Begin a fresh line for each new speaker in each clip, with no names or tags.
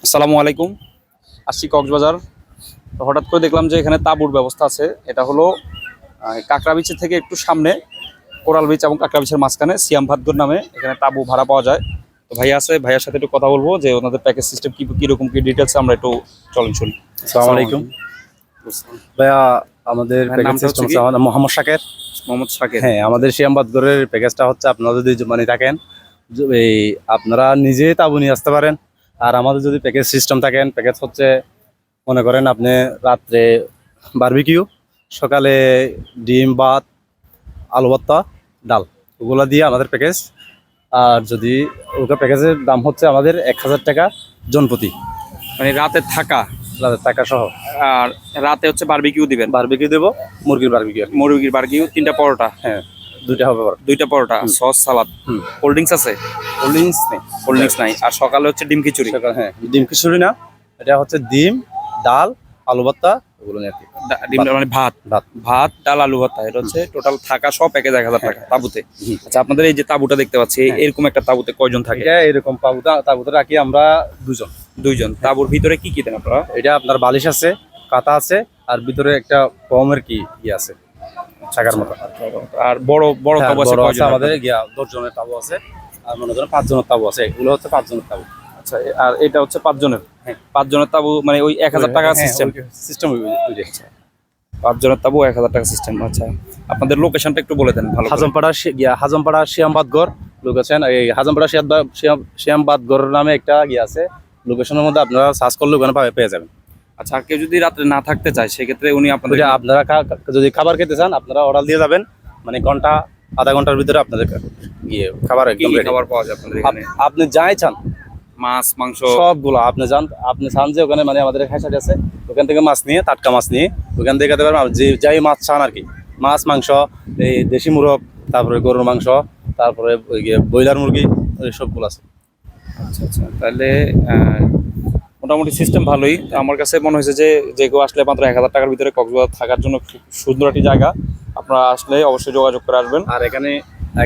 আসসালামু আলাইকুম। আসছি কক্সবাজার। তো হঠাৎ করে দেখলাম যে এখানে তাঁবুর ব্যবস্থা আছে। এটা হলো কাঁকড়া বিচের থেকে একটু সামনে, কোরাল বিচ এবং কাঁকড়া বিচের মাঝখানে সিয়াম ভাদগর নামে এখানে তাঁবু ভাড়া পাওয়া যায়। তো ভাইয়া আছে, ভাইয়ার সাথে একটু কথা বলবো যে ওনাদের প্যাকেজ সিস্টেম কীরকম কী ডিটেলস আমরা একটু চলুন শুনি।
আসসালামু আলাইকুম ভাইয়া, আমাদের প্যাকেজ সিস্টেম হচ্ছে আমাদের মোহাম্মদ শাকের।
মোহাম্মদ শাকের।
হ্যাঁ, আমাদের সিয়াম ভাদগরের প্যাকেজটা হচ্ছে আপনারা যদি মানে থাকেন, এই আপনারা নিজে তাঁবু নিয়ে আসতে পারেন। আর আমাদের যদি প্যাকেজ সিস্টেম থাকেন, প্যাকেজ হচ্ছে মনে করেন আপনি রাত্রে বারবিকিউ, সকালে ডিম ভাত আলু ভর্তা ডাল, ওগুলো দিয়ে আমাদের প্যাকেজ। আর যদি ওটা প্যাকেজের দাম হচ্ছে আমাদের 1000 টাকা জনপ্রতি,
মানে রাতে থাকা,
রাতের টাকা সহ।
আর রাতে হচ্ছে বারবিকিউ দিবেন।
বারবিকিউ দেবো, মুরগির বারবিকিউ।
মুরগির বারবিকিউ, 3টা পরোটা।
হ্যাঁ, 2টা হবে,
2টা পরোটা, সস, সালাদ, কোল্ড ড্রিঙ্কস আছে?
কোল্ড ড্রিঙ্কস নেই।
কোল্ড ড্রিঙ্কস নাই। আর সকালে হচ্ছে ডিম খিচুড়ি।
হ্যাঁ, ডিম খিচুড়ি না, এটা হচ্ছে ডিম ডাল আলু ভর্তা, ওগুলো নিয়ে আর কি।
ডিম মানে ভাত
ভাত
ভাত ডাল আলু ভর্তা, এটা হচ্ছে টোটাল থাকা সব প্যাকেজ 1000 টাকা তাঁবুতে। আচ্ছা, আপনাদের এই যে তাঁবুটা দেখতে পাচ্ছি, এরকম একটা তাঁবুতে কয়জন থাকে?
এটা এরকম তাবুতে রাখি আমরা দুজন।
তাঁবুর ভিতরে কি কি দেন আপনারা?
এটা আপনার বালিশ আছে, কাঁথা আছে, আর ভিতরে একটা কমের কি আছে চাকার মতো।
আর বড় বড় তাঁবু আছে কয়জন?
আমাদের 10 জনের তাবু আছে, আর মনে করেন 5 জনের তাবু আছে। এগুলো হচ্ছে 5 জনের তাবু।
আচ্ছা, আর এটা হচ্ছে 5 জনের। 5 জনের তাঁবু মানে ওই 1000 টাকা সিস্টেম। 5 জনের তাঁবু 1000 টাকা সিস্টেম। আচ্ছা, আপনাদের লোকেশনটা একটু বলে দেন ভালো করে।
হাজমপাড়া সিয়াম ভাদগর লোকেশন। এই হাজমপাড়া সিয়াম ভাদগর নামে একটা আছে, লোকেশনের মধ্যে আপনারা সার্চ করলে ওখানে পেয়ে যাবেন।
আচ্ছা, আর কেউ যদি রাত্রে না থাকতে চায় সেক্ষেত্রে উনি আপনাদের
আপনারা যদি খাবার খেতে চান, আপনারা অর্ডার দিয়ে যাবেন, মানে আধা ঘন্টার ভিতরে আপনাদের খাবার একদম ready।
খাবার পাওয়া যায় আপনাদের এখানে?
আপনি যাই চান,
মাছ মাংস
সবগুলো আপনি চান যে ওখানে মানে আমাদের খাইসাটি আছে, ওখান থেকে মাছ নিয়ে, টাটকা মাছ নিয়ে ওখান থেকে খেতে পারবেন। যে যাই মাছ চান আর কি, মাছ মাংস, এই দেশি মুরগ, তারপরে গরুর মাংস, তারপরে ওই ব্রয়লার মুরগি, ওই সবগুলো আছে।
আচ্ছা আচ্ছা, তাহলে মোটামুটি সিস্টেম ভালোই। আমার কাছে মনে হয়েছে যে কেউ আসলে মাত্র 1000 টাকার ভিতরে কক্সবাজার থাকার জন্য খুব সুন্দর একটি জায়গা। আপনারা আসলে অবশ্যই যোগাযোগ করে আসবেন।
আর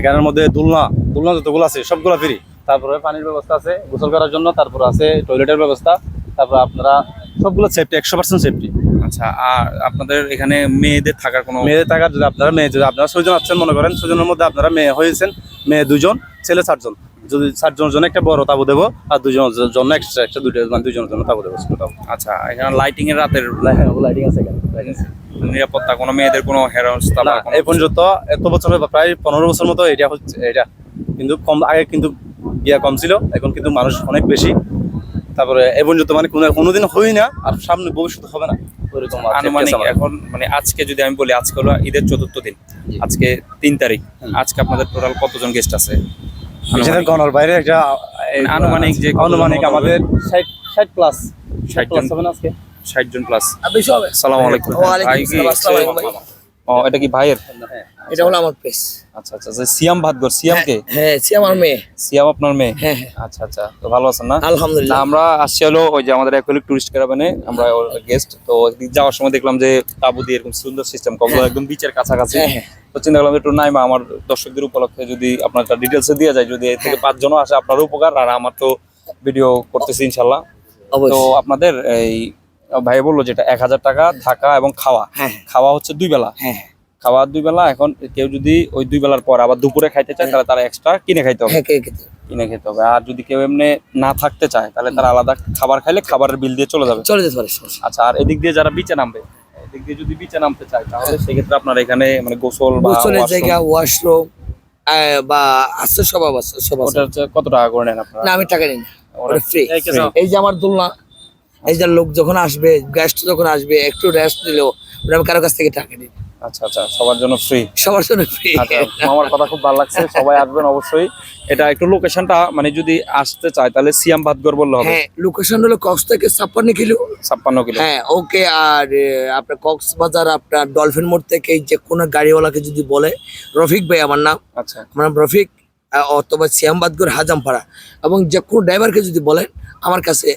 এখানের মধ্যে দোলনা যতগুলো আছে সবগুলো ফ্রি। তারপরে পানির ব্যবস্থা আছে গোসল করার জন্য, তারপর আছে টয়লেটের ব্যবস্থা, তারপর আপনারা সবগুলো সেফটি, 100% সেফটি।
আচ্ছা, আর আপনাদের এখানে মেয়েদের থাকার যদি
আপনারা 6 জন আছেন, মনে করেন 6 জনের মধ্যে আপনারা মেয়ে হয়েছেন, মেয়ে 2 জন, ছেলে 4 জন। যদি 4 জনের জন্য একটা বড় তাবু দেবো, আর 2 জনের জন্য এক্সট্রা 2 জনের জন্য তাবু দেবো।
আচ্ছা, এখানে লাইটিং এর রাতের
লাইটিং আছে এখানে,
নিরাপত্তা, কোনো মেয়েদের কোনো হেরাস্তা
না এই পর্যন্ত এত বছর, প্রায় 15 বছর মতো এটা হচ্ছে। এটা কিন্তু আগে কিন্তু কম ছিল, এখন কিন্তু মানুষ অনেক বেশি। তারপরে এই পর্যন্ত মানে কোনোদিন হই না, আর সামনে ভবিষ্যৎ হবে না ওইরকম
আনুমানিক। এখন মানে আজকে যদি আমি বলি, আজকে হলো ঈদের 4th দিন, আজকে 3 তারিখ। আজকে আপনাদের টোটাল কতজন গেস্ট আছে?
গণর বাইরে একটা
আনুমানিক
আমাদের 60 প্লাস
60 জন
হবে আজকে,
60 জন প্লাস। আসসালামু আলাইকুম। এটা কি ভাইয়ের?
এটা হলো আমার পেজ।
আচ্ছা আচ্ছা, সিয়াম ভাদগর। সিয়াম কে?
হ্যাঁ, সিয়াম আমার মেয়ে।
সিয়াম আপনার মেয়ে?
হ্যাঁ।
আচ্ছা আচ্ছা, তো ভালো আছেন না?
আলহামদুলিল্লাহ।
আমরা আসছি হলো ওই যে আমাদের অ্যাকোয়াটিক টুরিস্ট ক্যারাভানে, আমরা গেস্ট। তো যাওয়ার সময় দেখলাম যে তাঁবু দিয়ে এরকম সুন্দর সিস্টেম, কক্সবাজার একদম বিচের কাছাকাছি। তো চিন্তা করলাম একটু নাইমা আমার দর্শকদের উপলক্ষে যদি আপনার একটা ডিটেলসে দিয়ে যায়, যদি এর থেকে 5 জনও আসে আপনার উপকার, আর আমার তো ভিডিও করতেছি ইনশাল্লাহ। তো আপনাদের এই ভাই বললো যেটা 1000 টাকা থাকা এবং খাওয়া। খাওয়া হচ্ছে 2 বেলা। খাওয়া 2 বেলা। এখন কেউ যদি ওই 2 বেলার পর আবার দুপুরে খাইতে চায়, তাহলে তারা এক্সট্রা কিনে খাইতে হবে। কিনে খেতে হবে। আর যদি কেউ এমনি না থাকতে চায়, তাহলে তারা আলাদা খাবার খাইলে খাবারের বিল দিয়ে চলে যেতে পারে।
আচ্ছা,
আর এদিক দিয়ে যারা বিচে নামবে, এদিক দিয়ে যদি বিচে নামতে চায়, তাহলে সেক্ষেত্রে আপনার এখানে মানে
গোসলের জায়গা, ওয়াশরুম বা আছে, সব আছে।
ওটা হচ্ছে কত টাকা করে নেন আপনারা?
না, আমি টাকা নিই না, ওটা ফ্রি। এই যে আমার দোলনা, এই যে লোক যখন আসবে, গেস্ট যখন আসবে, একটু রেস্ট দিলেও আমি কারো কাছ থেকে টাকা নিই।
আচ্ছা আচ্ছা, সবার জন্য ফ্রি? সবার
জন্য ফ্রি।
আচ্ছা, আমার কথা খুব ভালো লাগছে, সবাই আসবেন অবশ্যই। এটা একটু লোকেশনটা মানে যদি আসতে চায় তাহলে সিয়াম ভাদগর বললে হবে?
হ্যাঁ, লোকেশন হলো কক্স থেকে 56 কিলো।
56 কিলো,
হ্যাঁ, ওকে। আর আপনার কক্সবাজার, আপনার ডলফিন মোড় থেকে যে কোনো গাড়িওয়ালাকে যদি বলে, রফিক ভাই আমার নাম।
আচ্ছা,
আমার নাম রফিক, অথবা সিয়াম ভাদগর হাজামপাড়া, এবং যে কোনো ড্রাইভারকে যদি বলেন আমার কাছে।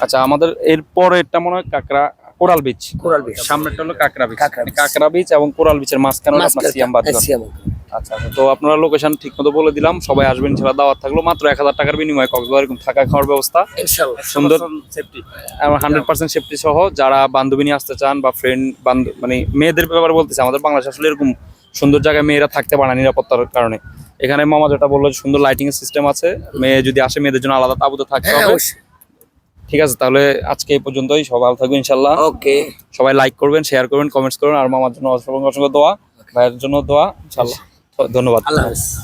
আচ্ছা, আমাদের এরপর এটা মনে হয় কোরাল বিচ।
কোরাল বিচ
সামনেটা হলো কাঁকড়া বিচ এবং কোরাল বিচের মাঝখানে আপনার সিয়াম ভাদগর। আচ্ছা আচ্ছা, তো আপনারা লোকেশন ঠিক মতো বলে দিলাম, সবাই আসবেন ইনশাআল্লাহ, দাওয়াত থাকলো মাত্র 1000 টাকার বিনিময়ে কক্সবাজার এরকম থাকা খাওয়ার ব্যবস্থা
ইনশাআল্লাহ
সুন্দর,
সেফটি।
আমার 100% সেফটি সহ। যারা বান্ধবী নিয়ে আসতে চান বা ফ্রেন্ড মানে মেয়েদের ব্যাপারে বলতেছে, আমাদের বাংলাদেশে আসলে এরকম সুন্দর জায়গায় মেয়েরা থাকতে পারে না নিরাপত্তার কারণে। এখানে মামা যেটা বললো যে সুন্দর লাইটিং এর সিস্টেম আছে, মেয়ে যদি আসে মেয়েদের জন্য আলাদা তাঁবুতে থাকতে
হ্যাঁ
হবে।
অবশ্যই।
ঠিক আছে, তাহলে আজকে এই পর্যন্তই, সবাই ভালো থাকবেন ইনশাআল্লাহ।
ওকে,
সবাই লাইক করবেন, শেয়ার করবেন, কমেন্টস করবেন, আর মামার জন্য অসংখ্য অসংখ্য দোয়া, ভাইয়ের জন্য দোয়া ইনশাআল্লাহ। ধন্যবাদ।
আল্লাহ হাফেজ।